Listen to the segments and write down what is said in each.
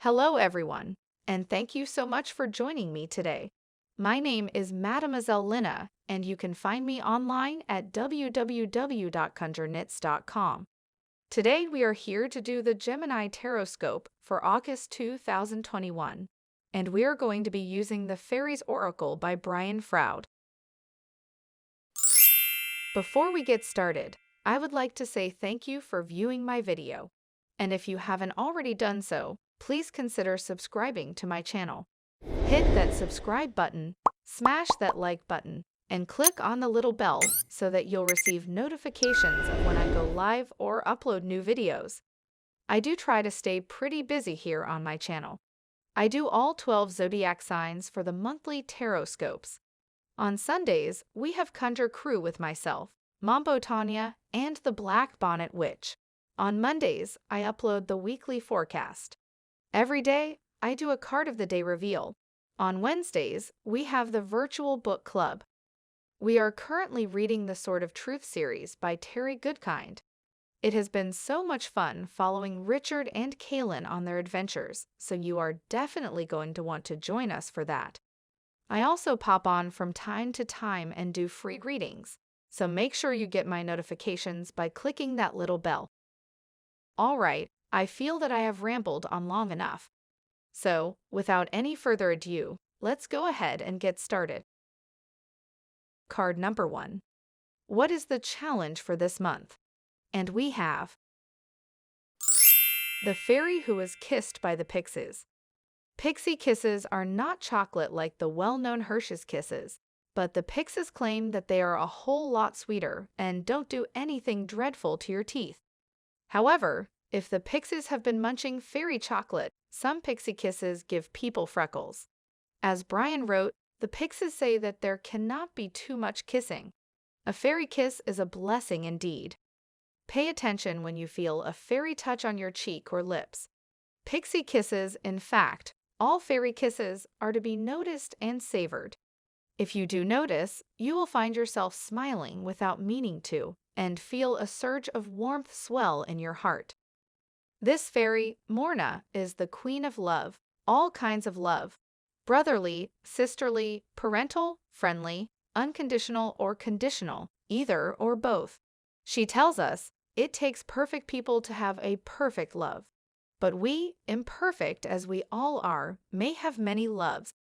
Hello, everyone, and thank you so much for joining me today. My name is Mademoiselle Lina, and you can find me online at www.conjureknits.com. Today, we are here to do the Gemini TarotScope for August 2021, and we are going to be using the Fairies Oracle by Brian Froud. Before we get started, I would like to say thank you for viewing my video, and if you haven't already done so, please consider subscribing to my channel. Hit that subscribe button, smash that like button, and click on the little bell so that you'll receive notifications of when I go live or upload new videos. I do try to stay pretty busy here on my channel. I do all 12 zodiac signs for the monthly tarot scopes. On Sundays, we have Conjure Crew with myself, Mambo Tanya, and the Black Bonnet Witch. On Mondays, I upload the weekly forecast. Every day, I do a card of the day reveal. On Wednesdays, we have the virtual book club. We are currently reading the Sword of Truth series by Terry Goodkind. It has been so much fun following Richard and Kaylin on their adventures, so you are definitely going to want to join us for that. I also pop on from time to time and do free readings, so make sure you get my notifications by clicking that little bell. Alright, I feel that I have rambled on long enough. So, without any further ado, let's go ahead and get started. Card number 1. What is the challenge for this month? And we have the fairy who was kissed by the pixies. Pixie kisses are not chocolate like the well-known Hershey's kisses, but the pixies claim that they are a whole lot sweeter and don't do anything dreadful to your teeth. However, if the pixies have been munching fairy chocolate, some pixie kisses give people freckles. As Brian wrote, the pixies say that there cannot be too much kissing. A fairy kiss is a blessing indeed. Pay attention when you feel a fairy touch on your cheek or lips. Pixie kisses, in fact, all fairy kisses, are to be noticed and savored. If you do notice, you will find yourself smiling without meaning to, and feel a surge of warmth swell in your heart. This fairy, Morna, is the queen of love, all kinds of love: brotherly, sisterly, parental, friendly, unconditional, or conditional, either or both. She tells us, it takes perfect people to have a perfect love. But we, imperfect as we all are, may have many loves,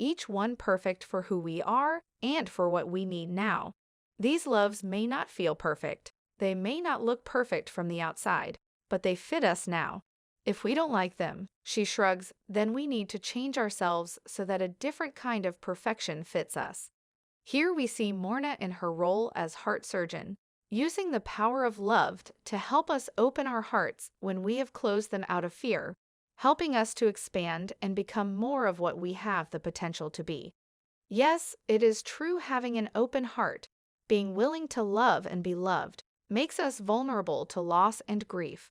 each one perfect for who we are and for what we need now. These loves may not feel perfect, they may not look perfect from the outside, but they fit us now. If we don't like them, she shrugs, then we need to change ourselves so that a different kind of perfection fits us. Here we see Morna in her role as heart surgeon, using the power of love to help us open our hearts when we have closed them out of fear, helping us to expand and become more of what we have the potential to be. Yes, it is true, having an open heart, being willing to love and be loved, makes us vulnerable to loss and grief.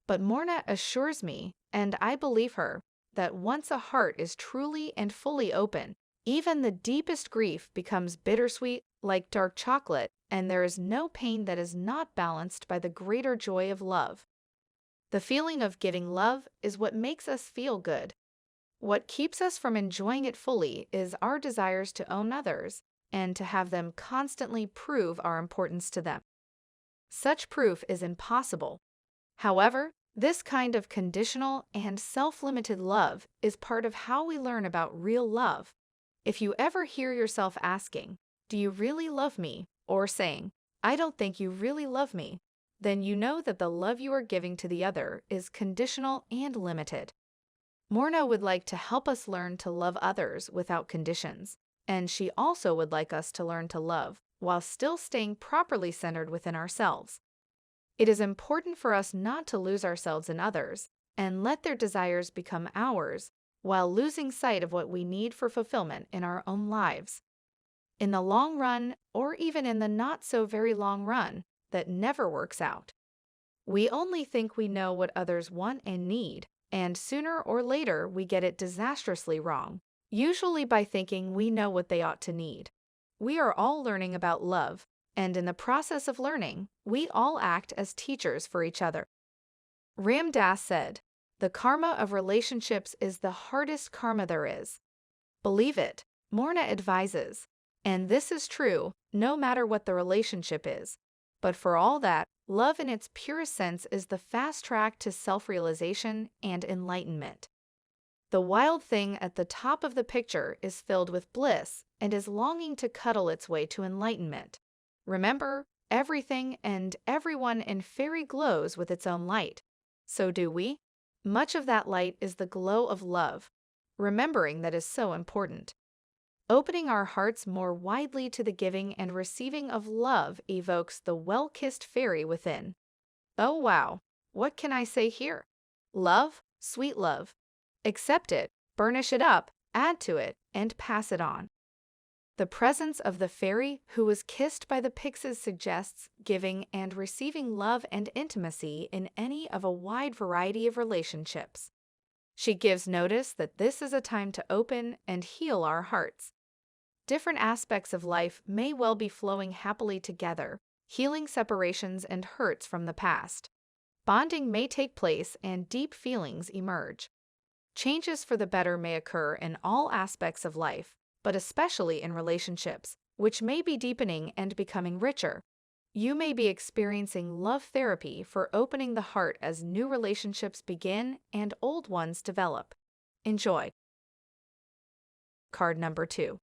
But Morna assures me, and I believe her, that once a heart is truly and fully open, even the deepest grief becomes bittersweet like dark chocolate, and there is no pain that is not balanced by the greater joy of love. The feeling of giving love is what makes us feel good. What keeps us from enjoying it fully is our desires to own others and to have them constantly prove our importance to them. Such proof is impossible. However, this kind of conditional and self-limited love is part of how we learn about real love. If you ever hear yourself asking, "Do you really love me?" or saying, "I don't think you really love me," then you know that the love you are giving to the other is conditional and limited. Morna would like to help us learn to love others without conditions, and she also would like us to learn to love while still staying properly centered within ourselves. It is important for us not to lose ourselves in others and let their desires become ours while losing sight of what we need for fulfillment in our own lives. In the long run, or even in the not so very long run, that never works out. We only think we know what others want and need, and sooner or later we get it disastrously wrong, usually by thinking we know what they ought to need. We are all learning about love, and in the process of learning, we all act as teachers for each other. Ram Dass said, The karma of relationships is the hardest karma there is. Believe it, Morna advises. And this is true, no matter what the relationship is. But for all that, love in its purest sense is the fast track to self-realization and enlightenment. The wild thing at the top of the picture is filled with bliss and is longing to cuddle its way to enlightenment. Remember, everything and everyone in fairy glows with its own light. So do we. Much of that light is the glow of love. Remembering that is so important. Opening our hearts more widely to the giving and receiving of love evokes the well-kissed fairy within. Oh wow, what can I say here? Love, sweet love. Accept it, burnish it up, add to it, and pass it on. The presence of the fairy who was kissed by the pixies suggests giving and receiving love and intimacy in any of a wide variety of relationships. She gives notice that this is a time to open and heal our hearts. Different aspects of life may well be flowing happily together, healing separations and hurts from the past. Bonding may take place and deep feelings emerge. Changes for the better may occur in all aspects of life, but especially in relationships, which may be deepening and becoming richer. You may be experiencing love therapy for opening the heart as new relationships begin and old ones develop. Enjoy. Card number 2.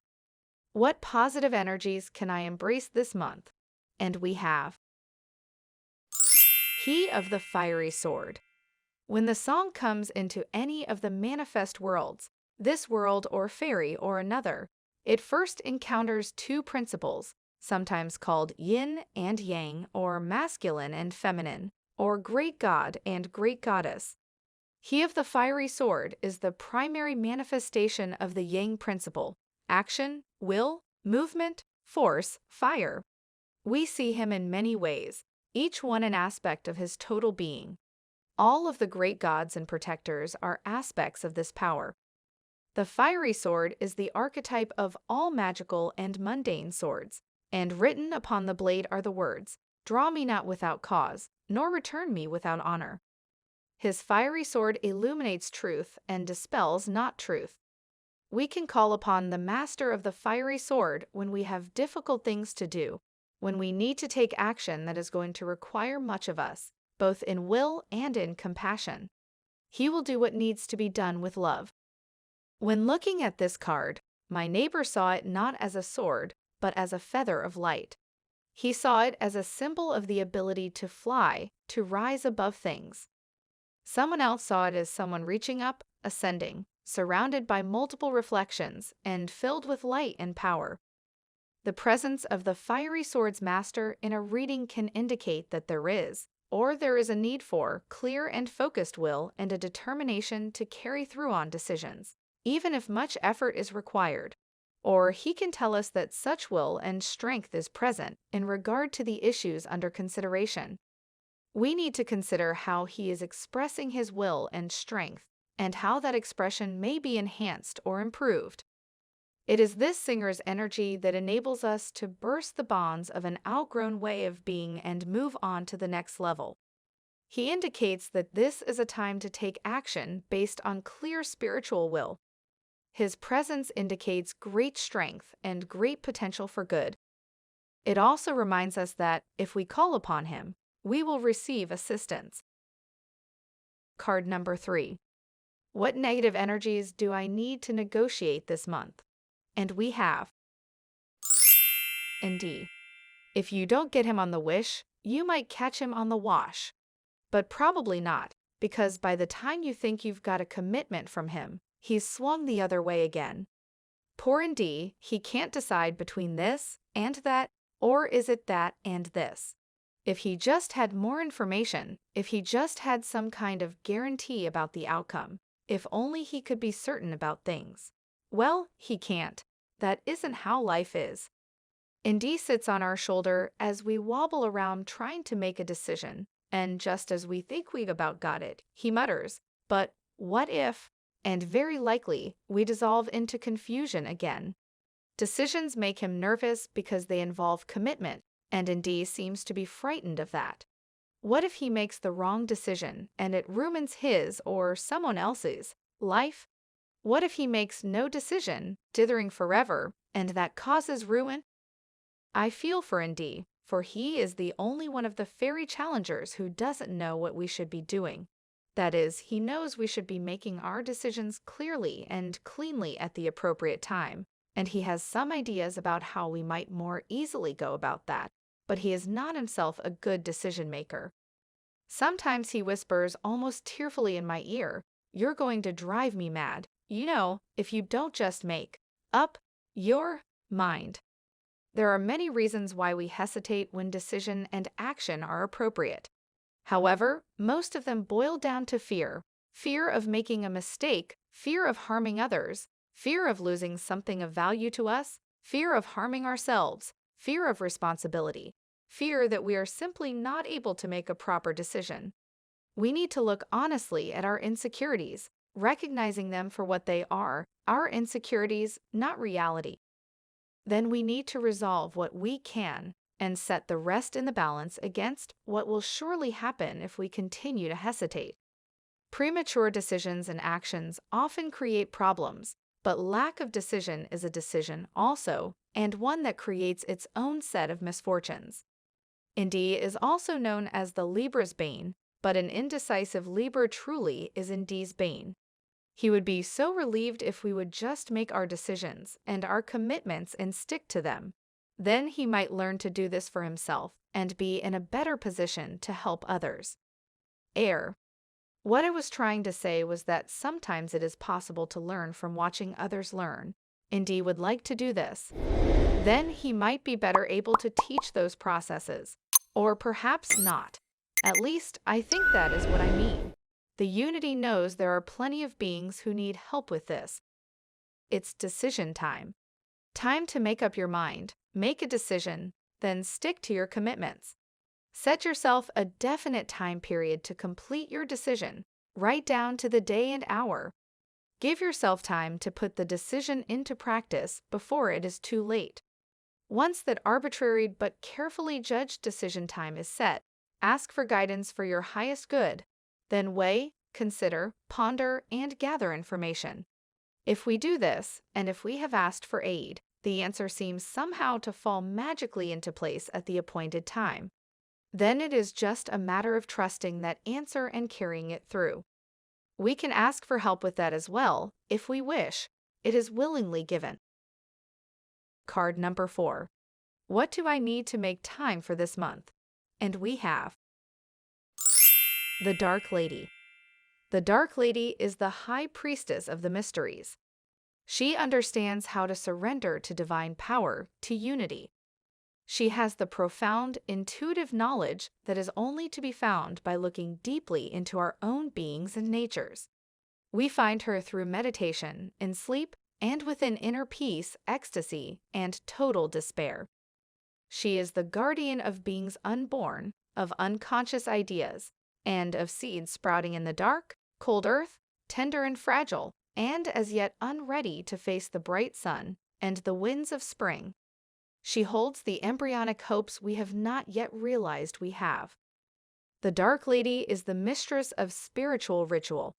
What positive energies can I embrace this month? And we have He of the Fiery Sword. When the song comes into any of the manifest worlds, this world or fairy or another, it first encounters two principles, sometimes called yin and yang, or masculine and feminine, or great god and great goddess. He of the Fiery Sword is the primary manifestation of the yang principle: action, will, movement, force, fire. We see him in many ways, each one an aspect of his total being. All of the great gods and protectors are aspects of this power. The fiery sword is the archetype of all magical and mundane swords, and written upon the blade are the words, "Draw me not without cause, nor return me without honor." His fiery sword illuminates truth and dispels not truth. We can call upon the master of the fiery sword when we have difficult things to do, when we need to take action that is going to require much of us, both in will and in compassion. He will do what needs to be done with love. When looking at this card, my neighbor saw it not as a sword, but as a feather of light. He saw it as a symbol of the ability to fly, to rise above things. Someone else saw it as someone reaching up, ascending, surrounded by multiple reflections, and filled with light and power. The presence of the fiery sword's master in a reading can indicate that there is a need for, clear and focused will and a determination to carry through on decisions, even if much effort is required. Or he can tell us that such will and strength is present in regard to the issues under consideration. We need to consider how he is expressing his will and strength, and how that expression may be enhanced or improved. It is this singer's energy that enables us to burst the bonds of an outgrown way of being and move on to the next level. He indicates that this is a time to take action based on clear spiritual will. His presence indicates great strength and great potential for good. It also reminds us that, if we call upon him, we will receive assistance. Card number 3. What negative energies do I need to negotiate this month? And we have D. If you don't get him on the wish, you might catch him on the wash. But probably not, because by the time you think you've got a commitment from him, he's swung the other way again. Poor D, he can't decide between this and that, or is it that and this. If he just had more information, if he just had some kind of guarantee about the outcome, if only he could be certain about things. Well, he can't. That isn't how life is. D sits on our shoulder as we wobble around trying to make a decision, and just as we think we've about got it, he mutters, "But what if?" And very likely, we dissolve into confusion again. Decisions make him nervous because they involve commitment, and D seems to be frightened of that. What if he makes the wrong decision and it ruins his or someone else's life? What if he makes no decision, dithering forever, and that causes ruin? I feel for Indy, for he is the only one of the fairy challengers who doesn't know what we should be doing. That is, he knows we should be making our decisions clearly and cleanly at the appropriate time, and he has some ideas about how we might more easily go about that, but he is not himself a good decision maker. Sometimes he whispers almost tearfully in my ear, "You're going to drive me mad, if you don't just make up your mind." There are many reasons why we hesitate when decision and action are appropriate. However, most of them boil down to fear. Fear of making a mistake, fear of harming others, fear of losing something of value to us, fear of harming ourselves, fear of responsibility, fear that we are simply not able to make a proper decision. We need to look honestly at our insecurities, recognizing them for what they are, our insecurities, not reality. Then we need to resolve what we can and set the rest in the balance against what will surely happen if we continue to hesitate. Premature decisions and actions often create problems, but lack of decision is a decision also, and one that creates its own set of misfortunes. Indy is also known as the Libra's bane, but an indecisive Libra truly is Indy's bane. He would be so relieved if we would just make our decisions and our commitments and stick to them. Then he might learn to do this for himself and be in a better position to help others. Air. What I was trying to say was that sometimes it is possible to learn from watching others learn. Indy would like to do this. Then he might be better able to teach those processes. Or perhaps not. At least, I think that is what I mean. The Unity knows there are plenty of beings who need help with this. It's decision time. Time to make up your mind, make a decision, then stick to your commitments. Set yourself a definite time period to complete your decision, right down to the day and hour. Give yourself time to put the decision into practice before it is too late. Once that arbitrary but carefully judged decision time is set, ask for guidance for your highest good. Then weigh, consider, ponder, and gather information. If we do this, and if we have asked for aid, the answer seems somehow to fall magically into place at the appointed time. Then it is just a matter of trusting that answer and carrying it through. We can ask for help with that as well, if we wish. It is willingly given. Card number 4. What do I need to make time for this month? And we have the Dark Lady. The Dark Lady is the high priestess of the mysteries. She understands how to surrender to divine power, to unity. She has the profound, intuitive knowledge that is only to be found by looking deeply into our own beings and natures. We find her through meditation, in sleep, and within inner peace, ecstasy, and total despair. She is the guardian of beings unborn, of unconscious ideas, and of seeds sprouting in the dark, cold earth, tender and fragile, and as yet unready to face the bright sun and the winds of spring. She holds the embryonic hopes we have not yet realized we have. The Dark Lady is the mistress of spiritual ritual.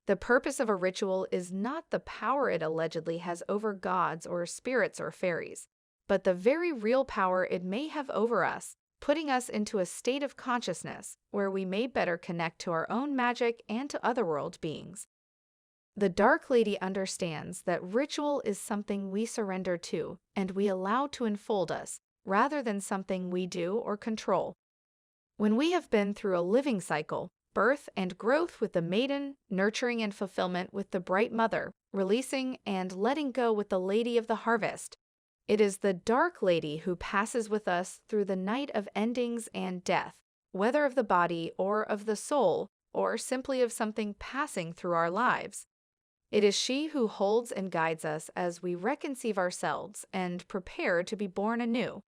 The purpose of a ritual is not the power it allegedly has over gods or spirits or fairies, but the very real power it may have over us, putting us into a state of consciousness where we may better connect to our own magic and to otherworld beings. The Dark Lady understands that ritual is something we surrender to and we allow to enfold us, rather than something we do or control. When we have been through a living cycle, birth and growth with the maiden, nurturing and fulfillment with the bright mother, releasing and letting go with the Lady of the Harvest, it is the Dark Lady who passes with us through the night of endings and death, whether of the body or of the soul, or simply of something passing through our lives. It is she who holds and guides us as we reconceive ourselves and prepare to be born anew.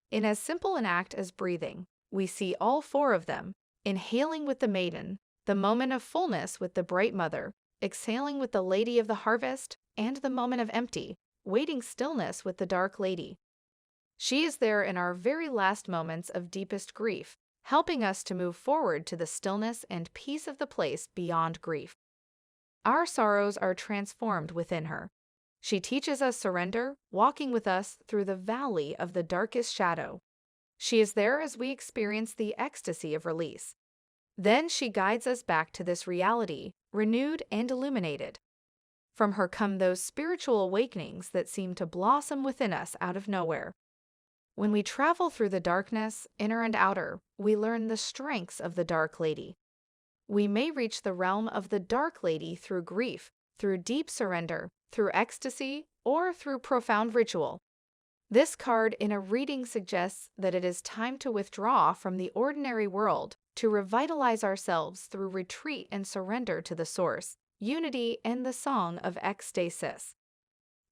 In as simple an act as breathing, we see all 4 of them, inhaling with the maiden, the moment of fullness with the bright mother, exhaling with the Lady of the Harvest, and the moment of empty, waiting stillness with the Dark Lady. She is there in our very last moments of deepest grief, helping us to move forward to the stillness and peace of the place beyond grief. Our sorrows are transformed within her. She teaches us surrender, walking with us through the valley of the darkest shadow. She is there as we experience the ecstasy of release. Then she guides us back to this reality, renewed and illuminated. From her come those spiritual awakenings that seem to blossom within us out of nowhere. When we travel through the darkness, inner and outer, we learn the strengths of the Dark Lady. We may reach the realm of the Dark Lady through grief, through deep surrender, through ecstasy, or through profound ritual. This card in a reading suggests that it is time to withdraw from the ordinary world, to revitalize ourselves through retreat and surrender to the source, unity, and the song of ecstasis.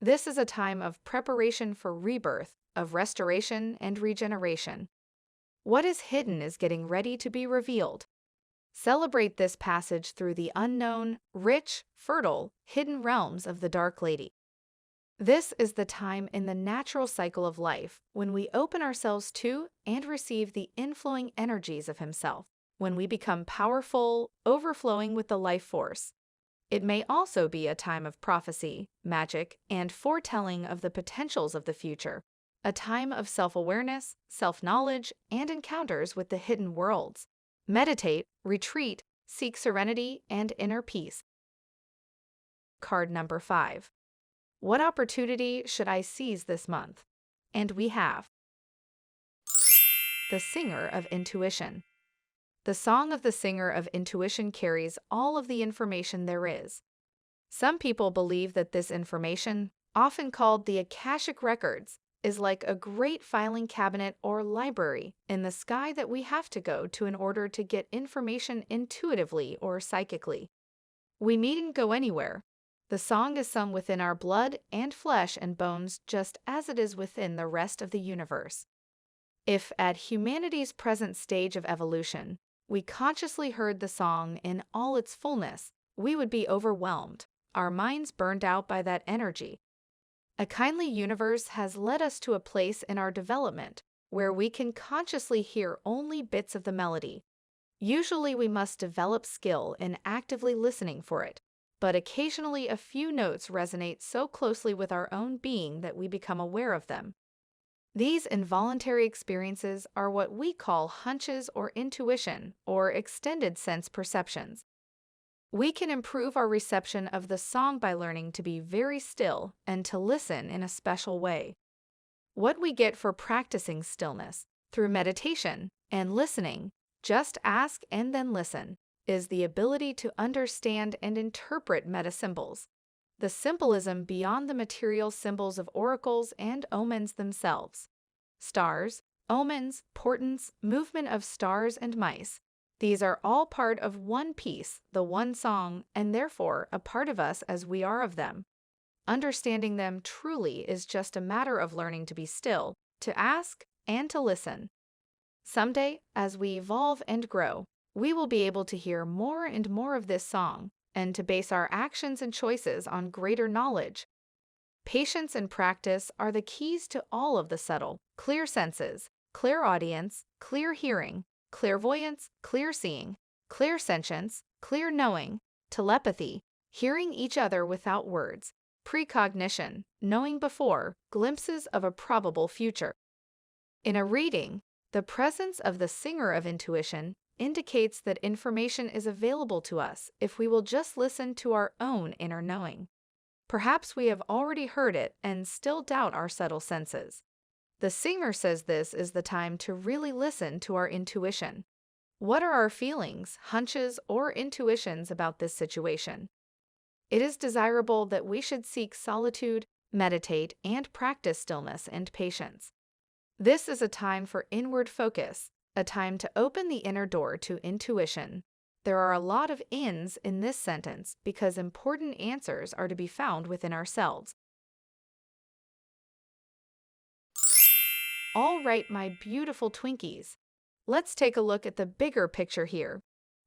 This is a time of preparation for rebirth, of restoration and regeneration. What is hidden is getting ready to be revealed. Celebrate this passage through the unknown, rich, fertile, hidden realms of the Dark Lady. This is the time in the natural cycle of life when we open ourselves to and receive the inflowing energies of Himself, when we become powerful, overflowing with the life force. It may also be a time of prophecy, magic, and foretelling of the potentials of the future, a time of self-awareness, self-knowledge, and encounters with the hidden worlds. Meditate, retreat, seek serenity and inner peace. Card number 5. What opportunity should I seize this month? And we have the Singer of Intuition. The song of the Singer of Intuition carries all of the information there is. Some people believe that this information, often called the Akashic Records, is like a great filing cabinet or library in the sky that we have to go to in order to get information intuitively or psychically. We needn't go anywhere. The song is sung within our blood and flesh and bones just as it is within the rest of the universe. If at humanity's present stage of evolution, we consciously heard the song in all its fullness, we would be overwhelmed, our minds burned out by that energy. A kindly universe has led us to a place in our development where we can consciously hear only bits of the melody. Usually we must develop skill in actively listening for it, but occasionally a few notes resonate so closely with our own being that we become aware of them. These involuntary experiences are what we call hunches or intuition or extended sense perceptions. We can improve our reception of the song by learning to be very still and to listen in a special way. What we get for practicing stillness through meditation and listening, just ask and then listen, is the ability to understand and interpret meta-symbols, the symbolism beyond the material symbols of oracles and omens themselves. Stars, omens, portents, movement of stars and mice. These are all part of one piece, the one song, and therefore a part of us as we are of them. Understanding them truly is just a matter of learning to be still, to ask, and to listen. Someday, as we evolve and grow, we will be able to hear more and more of this song, and to base our actions and choices on greater knowledge. Patience and practice are the keys to all of the subtle, clear senses, clairaudience, clear hearing, clairvoyance, clear seeing, clairsentience, clear knowing, telepathy, hearing each other without words, precognition, knowing before, glimpses of a probable future. In a reading, the presence of the Singer of Intuition indicates that information is available to us if we will just listen to our own inner knowing. Perhaps we have already heard it and still doubt our subtle senses. The singer says this is the time to really listen to our intuition. What are our feelings, hunches, or intuitions about this situation? It is desirable that we should seek solitude, meditate, and practice stillness and patience. This is a time for inward focus, a time to open the inner door to intuition. There are a lot of ins in this sentence because important answers are to be found within ourselves. All right, my beautiful Twinkies. Let's take a look at the bigger picture here.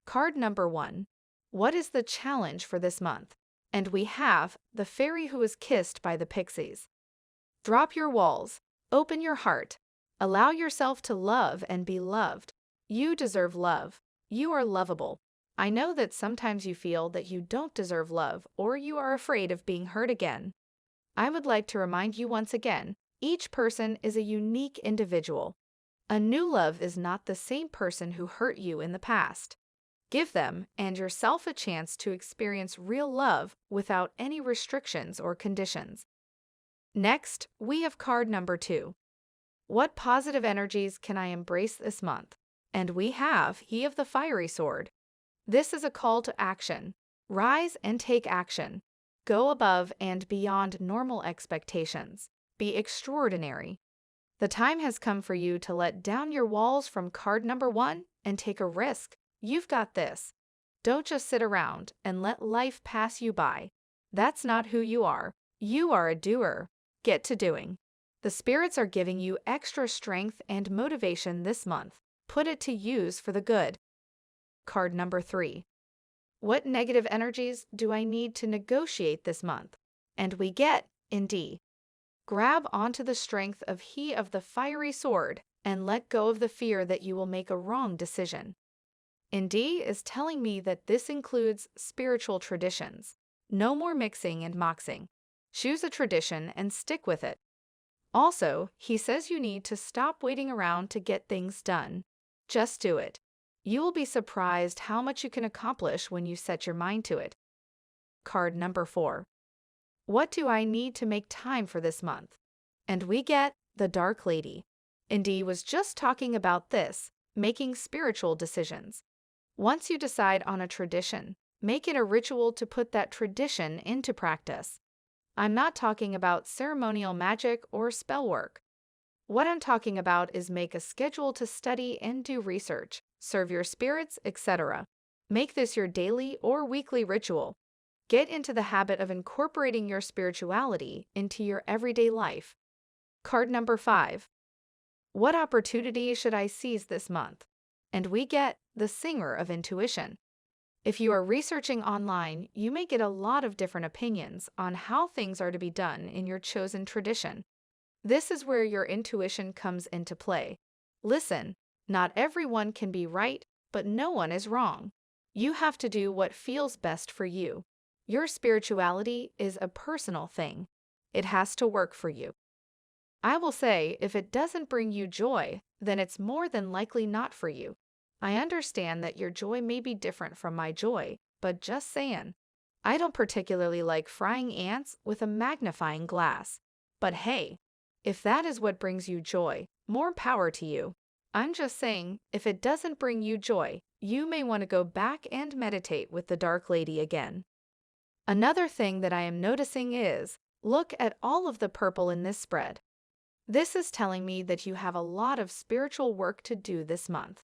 Card number 1. What is the challenge for this month? And we have the fairy who was kissed by the pixies. Drop your walls. Open your heart. Allow yourself to love and be loved. You deserve love. You are lovable. I know that sometimes you feel that you don't deserve love or you are afraid of being hurt again. I would like to remind you once again, each person is a unique individual. A new love is not the same person who hurt you in the past. Give them and yourself a chance to experience real love without any restrictions or conditions. Next, we have card number 2. What positive energies can I embrace this month? And we have He of the Fiery Sword. This is a call to action. Rise and take action. Go above and beyond normal expectations. Be extraordinary. The time has come for you to let down your walls from card number 1 and take a risk. You've got this. Don't just sit around and let life pass you by. That's not who you are. You are a doer. Get to doing. The spirits are giving you extra strength and motivation this month. Put it to use for the good. Card number 3. What negative energies do I need to negotiate this month? And we get in D. Grab onto the strength of He of the Fiery Sword and let go of the fear that you will make a wrong decision. In D is telling me that this includes spiritual traditions. No more mixing and moxing. Choose a tradition and stick with it. Also, he says you need to stop waiting around to get things done. Just do it. You will be surprised how much you can accomplish when you set your mind to it. Card number 4. What do I need to make time for this month? And we get the Dark Lady. Indy was just talking about this, making spiritual decisions. Once you decide on a tradition, make it a ritual to put that tradition into practice. I'm not talking about ceremonial magic or spell work. What I'm talking about is make a schedule to study and do research, serve your spirits, etc. Make this your daily or weekly ritual. Get into the habit of incorporating your spirituality into your everyday life. Card number 5. What opportunity should I seize this month? And we get the Singer of Intuition. If you are researching online, you may get a lot of different opinions on how things are to be done in your chosen tradition. This is where your intuition comes into play. Listen, not everyone can be right, but no one is wrong. You have to do what feels best for you. Your spirituality is a personal thing. It has to work for you. I will say, if it doesn't bring you joy, then it's more than likely not for you. I understand that your joy may be different from my joy, but just saying. I don't particularly like frying ants with a magnifying glass. But hey, if that is what brings you joy, more power to you. I'm just saying, if it doesn't bring you joy, you may want to go back and meditate with the Dark Lady again. Another thing that I am noticing is, look at all of the purple in this spread. This is telling me that you have a lot of spiritual work to do this month.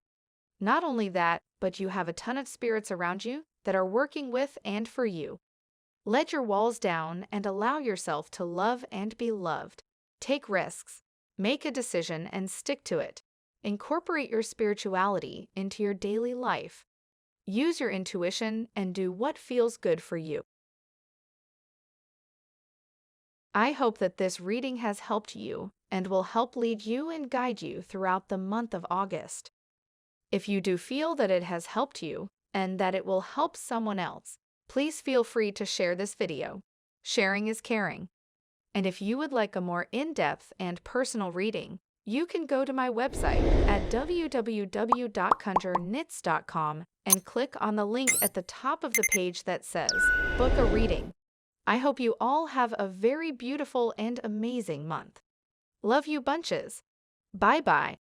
Not only that, but you have a ton of spirits around you that are working with and for you. Let your walls down and allow yourself to love and be loved. Take risks. Make a decision and stick to it. Incorporate your spirituality into your daily life. Use your intuition and do what feels good for you. I hope that this reading has helped you and will help lead you and guide you throughout the month of August. If you do feel that it has helped you and that it will help someone else, please feel free to share this video. Sharing is caring. And if you would like a more in-depth and personal reading, you can go to my website at www.conjureknits.com and click on the link at the top of the page that says, Book a Reading. I hope you all have a very beautiful and amazing month. Love you bunches. Bye-bye.